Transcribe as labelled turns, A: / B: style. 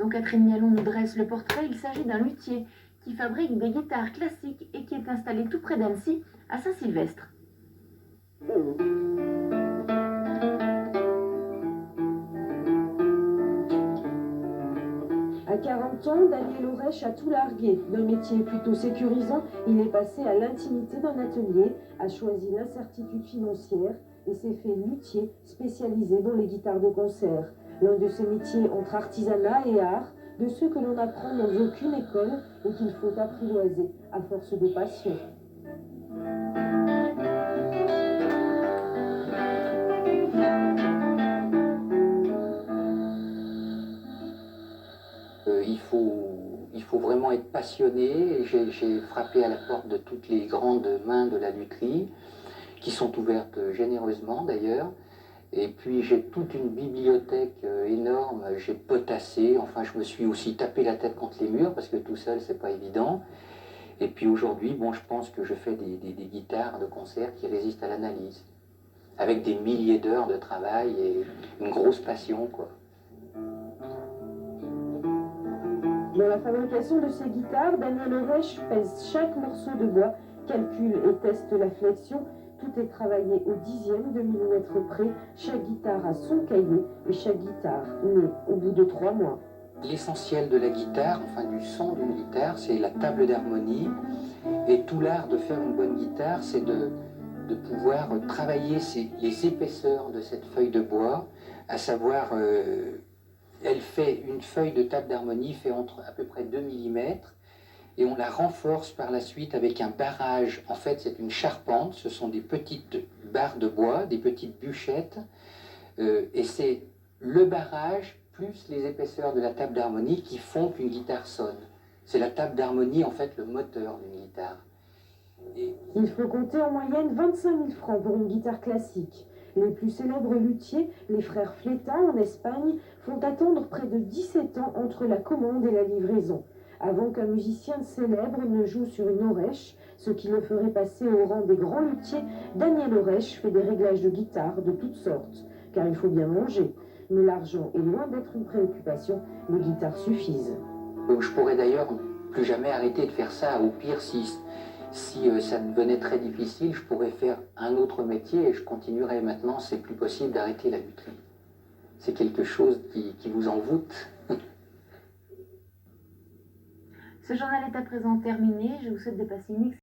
A: dont Catherine Mialon nous dresse le portrait. Il s'agit d'un luthier qui fabrique des guitares classiques et qui est installé tout près d'Annecy, à Saint-Sylvestre.
B: À 40 ans, Daniel Orech a tout largué. D'un métier plutôt sécurisant, il est passé à l'intimité d'un atelier, a choisi l'incertitude financière et s'est fait luthier spécialisé dans les guitares de concert. L'un de ces métiers entre artisanat et art, de ceux que l'on apprend dans aucune école et qu'il faut apprivoiser à force de passion.
C: Il faut vraiment être passionné. J'ai frappé à la porte de toutes les grandes mains de la lutherie, qui sont ouvertes généreusement d'ailleurs. Et puis j'ai toute une bibliothèque énorme, j'ai potassé, enfin je me suis aussi tapé la tête contre les murs, parce que tout seul c'est pas évident. Et puis aujourd'hui, bon, je pense que je fais des guitares de concert qui résistent à l'analyse, avec des milliers d'heures de travail et une grosse passion, quoi.
B: Dans la fabrication de ces guitares, Daniel Orech pèse chaque morceau de bois, calcule et teste la flexion. Tout est travaillé au dixième de millimètre près. Chaque guitare a son cahier et chaque guitare naît au bout de 3 mois.
C: L'essentiel de la guitare, enfin du son d'une guitare, c'est la table d'harmonie. Et tout l'art de faire une bonne guitare, c'est de pouvoir travailler les épaisseurs de cette feuille de bois, à savoir... elle fait une feuille de table d'harmonie, fait entre à peu près 2 mm, et on la renforce par la suite avec un barrage. En fait, c'est une charpente, ce sont des petites barres de bois, des petites bûchettes, et c'est le barrage plus les épaisseurs de la table d'harmonie qui font qu'une guitare sonne. C'est la table d'harmonie, en fait, le moteur d'une guitare.
B: Il faut compter en moyenne 25 000 francs pour une guitare classique. Les plus célèbres luthiers, les frères Fleta en Espagne, font attendre près de 17 ans entre la commande et la livraison. Avant qu'un musicien célèbre ne joue sur une Orech, ce qui le ferait passer au rang des grands luthiers, Daniel Orech fait des réglages de guitare de toutes sortes, car il faut bien manger. Mais l'argent est loin d'être une préoccupation, les guitares suffisent.
C: Je pourrais d'ailleurs plus jamais arrêter de faire ça. Au pire, si ça devenait très difficile, je pourrais faire un autre métier et je continuerai. Maintenant, c'est plus possible d'arrêter la lutherie. C'est quelque chose qui vous envoûte.
A: Ce journal est à présent terminé. Je vous souhaite de passer une excellente